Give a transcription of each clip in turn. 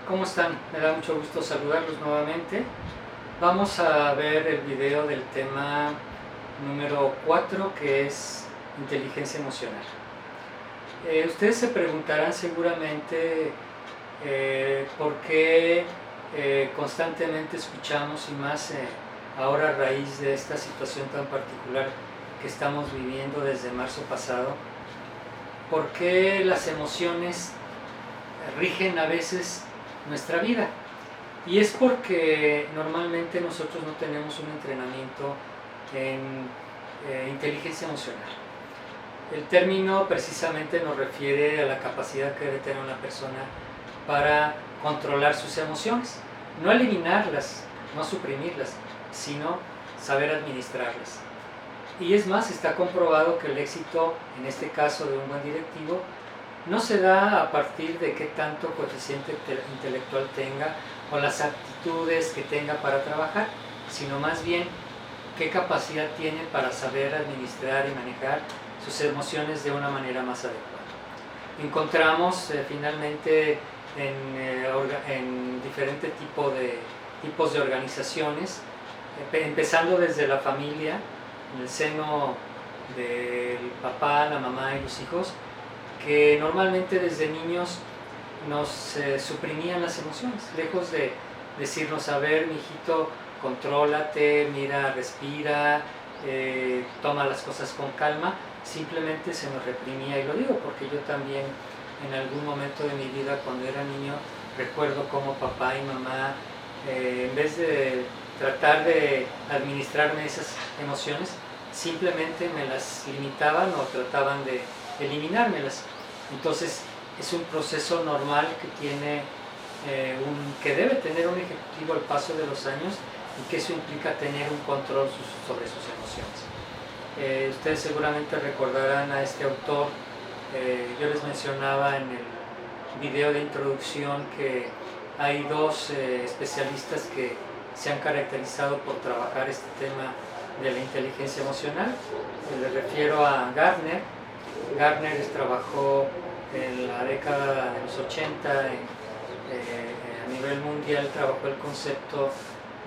¿Cómo están? Me da mucho gusto saludarlos nuevamente. Vamos a ver el video del tema número 4, que es inteligencia emocional. Ustedes se preguntarán seguramente por qué constantemente escuchamos, y más ahora a raíz de esta situación tan particular que estamos viviendo desde marzo pasado, por qué las emociones rigen a veces nuestra vida. Y es porque normalmente nosotros no tenemos un entrenamiento en inteligencia emocional. El término precisamente nos refiere a la capacidad que debe tener una persona para controlar sus emociones, no eliminarlas, no suprimirlas, sino saber administrarlas. Y es más, está comprobado que el éxito, en este caso de un buen directivo, no se da a partir de qué tanto coeficiente intelectual tenga o las aptitudes que tenga para trabajar, sino más bien qué capacidad tiene para saber administrar y manejar sus emociones de una manera más adecuada. Encontramos finalmente en diferentes tipos de organizaciones, empezando desde la familia, en el seno del papá, la mamá y los hijos, que normalmente desde niños nos suprimían las emociones, lejos de decirnos: a ver, mijito, contrólate, mira, respira, toma las cosas con calma. Simplemente se nos reprimía, y lo digo porque yo también en algún momento de mi vida, cuando era niño, recuerdo cómo papá y mamá, en vez de tratar de administrarme esas emociones, simplemente me las limitaban o trataban de eliminármelas. Entonces es un proceso normal que debe tener un ejecutivo al paso de los años, y que eso implica tener un control sobre sus emociones. Ustedes seguramente recordarán a este autor. Yo les mencionaba en el video de introducción que hay dos especialistas que se han caracterizado por trabajar este tema de la inteligencia emocional. Les refiero a Gardner. Gardner trabajó en la década de los 80 a nivel mundial, trabajó el concepto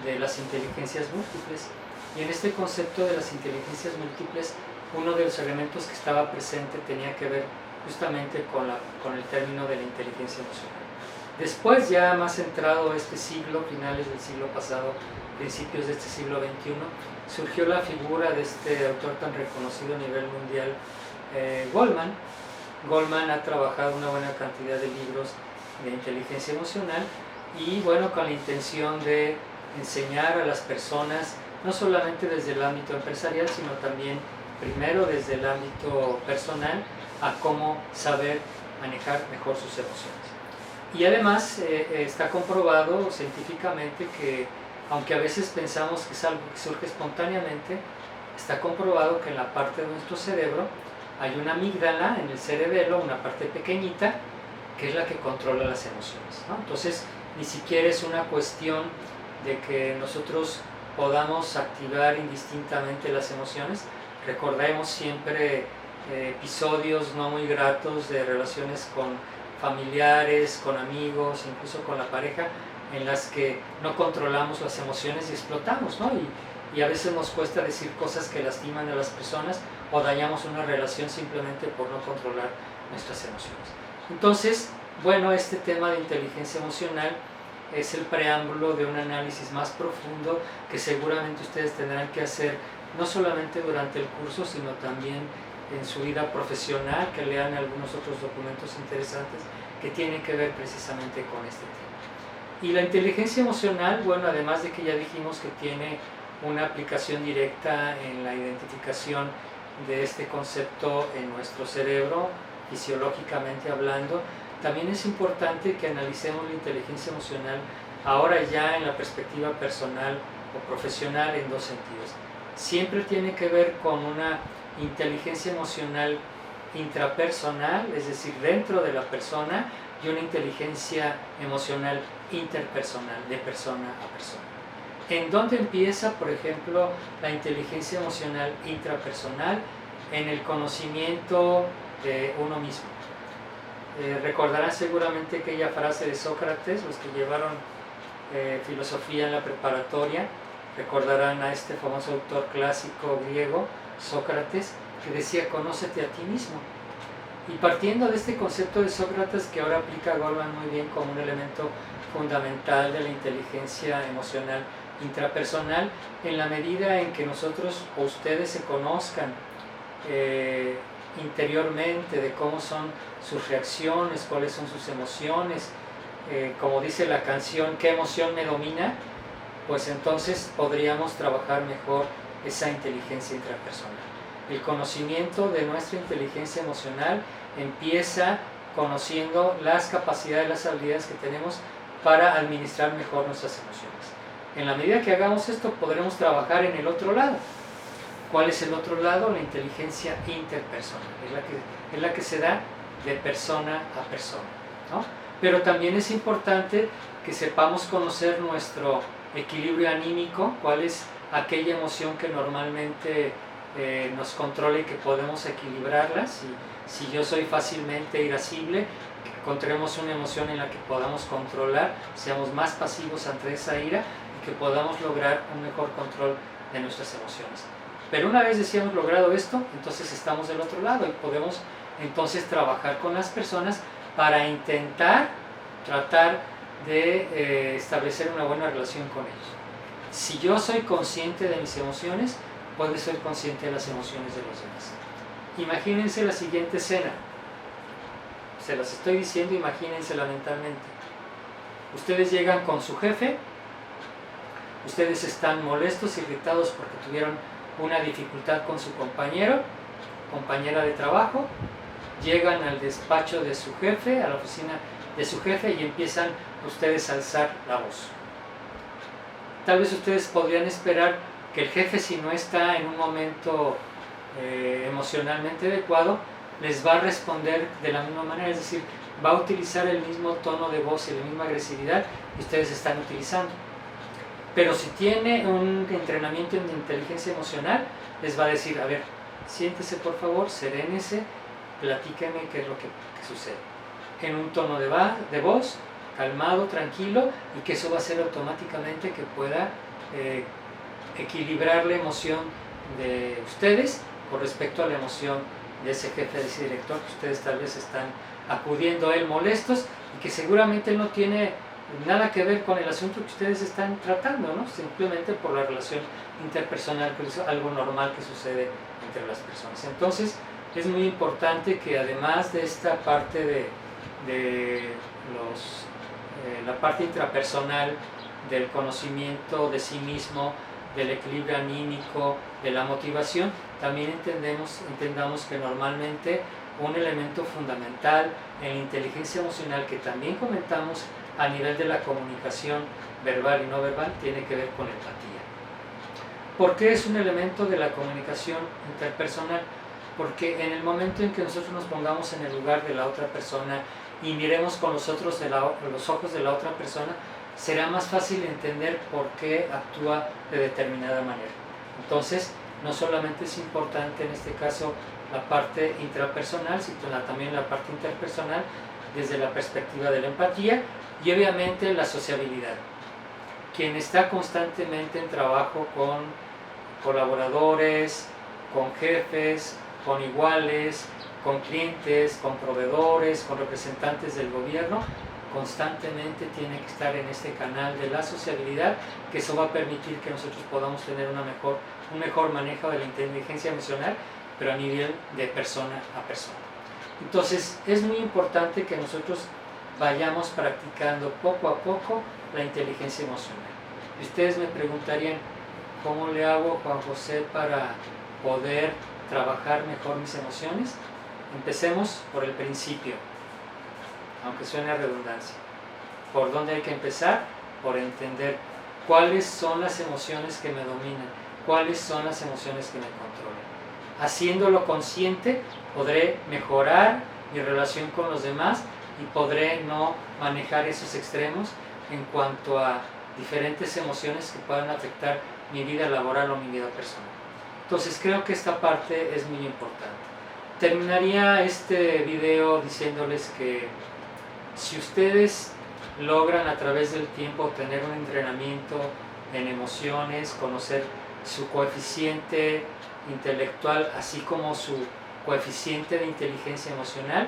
de las inteligencias múltiples, y en este concepto de las inteligencias múltiples, uno de los elementos que estaba presente tenía que ver justamente con el término de la inteligencia emocional. Después, ya más entrado este siglo, finales del siglo pasado, principios de este siglo XXI, surgió la figura de este autor tan reconocido a nivel mundial, Goleman. Goleman ha trabajado una buena cantidad de libros de inteligencia emocional, y bueno, con la intención de enseñar a las personas, no solamente desde el ámbito empresarial, sino también primero desde el ámbito personal, a cómo saber manejar mejor sus emociones. Y además está comprobado científicamente que, aunque a veces pensamos que es algo que surge espontáneamente, está comprobado que en la parte de nuestro cerebro hay una amígdala en el cerebelo, una parte pequeñita, que es la que controla las emociones, ¿no? Entonces, ni siquiera es una cuestión de que nosotros podamos activar indistintamente las emociones. Recordemos siempre episodios no muy gratos de relaciones con familiares, con amigos, incluso con la pareja, en las que no controlamos las emociones y explotamos, ¿no? Y a veces nos cuesta decir cosas que lastiman a las personas, o dañamos una relación simplemente por no controlar nuestras emociones. Entonces, bueno, este tema de inteligencia emocional es el preámbulo de un análisis más profundo que seguramente ustedes tendrán que hacer, no solamente durante el curso, sino también en su vida profesional, que lean algunos otros documentos interesantes que tienen que ver precisamente con este tema. Y la inteligencia emocional, bueno, además de que ya dijimos que tiene una aplicación directa en la identificación de este concepto en nuestro cerebro, fisiológicamente hablando, también es importante que analicemos la inteligencia emocional ahora ya en la perspectiva personal o profesional, en dos sentidos. Siempre tiene que ver con una inteligencia emocional intrapersonal, es decir, dentro de la persona, y una inteligencia emocional interpersonal, de persona a persona. ¿En dónde empieza, por ejemplo, la inteligencia emocional intrapersonal? En el conocimiento de uno mismo. Recordarán seguramente aquella frase de Sócrates, los que llevaron filosofía en la preparatoria, recordarán a este famoso autor clásico griego, Sócrates, que decía: conócete a ti mismo. Y partiendo de este concepto de Sócrates, que ahora aplica Goleman muy bien como un elemento fundamental de la inteligencia emocional intrapersonal, en la medida en que nosotros o ustedes se conozcan interiormente de cómo son sus reacciones, cuáles son sus emociones, como dice la canción, ¿qué emoción me domina? Pues entonces podríamos trabajar mejor esa inteligencia intrapersonal. El conocimiento de nuestra inteligencia emocional empieza conociendo las capacidades, las habilidades que tenemos para administrar mejor nuestras emociones. En la medida que hagamos esto, podremos trabajar en el otro lado. ¿Cuál es el otro lado? La inteligencia interpersonal. Es la que se da de persona a persona, ¿no? Pero también es importante que sepamos conocer nuestro equilibrio anímico, cuál es aquella emoción que normalmente nos controla y que podemos equilibrarla. Si yo soy fácilmente irascible, que encontremos una emoción en la que podamos controlar, seamos más pasivos ante esa ira y que podamos lograr un mejor control de nuestras emociones. Pero una vez decíamos logrado esto, entonces estamos del otro lado y podemos entonces trabajar con las personas para intentar tratar de establecer una buena relación con ellos. Si yo soy consciente de mis emociones, puedo ser consciente de las emociones de los demás. Imagínense la siguiente escena. Se las estoy diciendo, imagínensela mentalmente. Ustedes llegan con su jefe, ustedes están molestos, irritados porque tuvieron una dificultad con su compañera de trabajo, llegan al despacho de su jefe, a la oficina de su jefe y empiezan ustedes a alzar la voz. Tal vez ustedes podrían esperar que el jefe, si no está en un momento emocionalmente adecuado, les va a responder de la misma manera, es decir, va a utilizar el mismo tono de voz y la misma agresividad que ustedes están utilizando. Pero si tiene un entrenamiento en inteligencia emocional, les va a decir: a ver, siéntese por favor, serénese, platíqueme qué es lo que sucede. En un tono de voz calmado, tranquilo, y que eso va a hacer automáticamente que pueda equilibrar la emoción de ustedes con respecto a la emoción de ese jefe, de ese director que ustedes tal vez están acudiendo a él molestos y que seguramente él no tiene nada que ver con el asunto que ustedes están tratando, ¿no? Simplemente por la relación interpersonal, que es algo normal que sucede entre las personas. Entonces es muy importante que además de esta parte la parte intrapersonal, del conocimiento de sí mismo, del equilibrio anímico, de la motivación, también entendamos que normalmente un elemento fundamental en la inteligencia emocional, que también comentamos a nivel de la comunicación verbal y no verbal, tiene que ver con empatía. ¿Por qué es un elemento de la comunicación interpersonal? Porque en el momento en que nosotros nos pongamos en el lugar de la otra persona y miremos con los ojos de la otra persona, será más fácil entender por qué actúa de determinada manera. Entonces, no solamente es importante en este caso la parte intrapersonal, sino también la parte interpersonal desde la perspectiva de la empatía y obviamente la sociabilidad. Quien está constantemente en trabajo con colaboradores, con jefes, con iguales, con clientes, con proveedores, con representantes del gobierno, constantemente tiene que estar en este canal de la sociabilidad, que eso va a permitir que nosotros podamos tener un mejor manejo de la inteligencia emocional, pero a nivel de persona a persona. Entonces es muy importante que nosotros vayamos practicando poco a poco la inteligencia emocional. Y ustedes me preguntarían: ¿cómo le hago, Juan José, para poder trabajar mejor mis emociones? Empecemos por el principio, aunque suene a redundancia. ¿Por dónde hay que empezar? Por entender cuáles son las emociones que me dominan, cuáles son las emociones que me controlan. Haciéndolo consciente, podré mejorar mi relación con los demás y podré no manejar esos extremos en cuanto a diferentes emociones que puedan afectar mi vida laboral o mi vida personal. Entonces creo que esta parte es muy importante. terminaría este video diciéndoles que si ustedes logran a través del tiempo tener un entrenamiento en emociones, conocer su coeficiente intelectual así como su coeficiente de inteligencia emocional,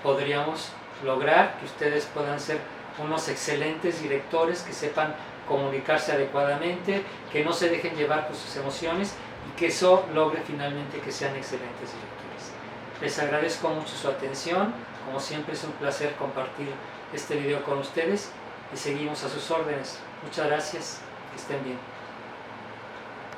podríamos lograr que ustedes puedan ser unos excelentes directores que sepan comunicarse adecuadamente, que no se dejen llevar por sus emociones y que eso logre finalmente que sean excelentes directores. Les agradezco mucho su atención, como siempre es un placer compartir este video con ustedes y seguimos a sus órdenes. Muchas gracias, que estén bien.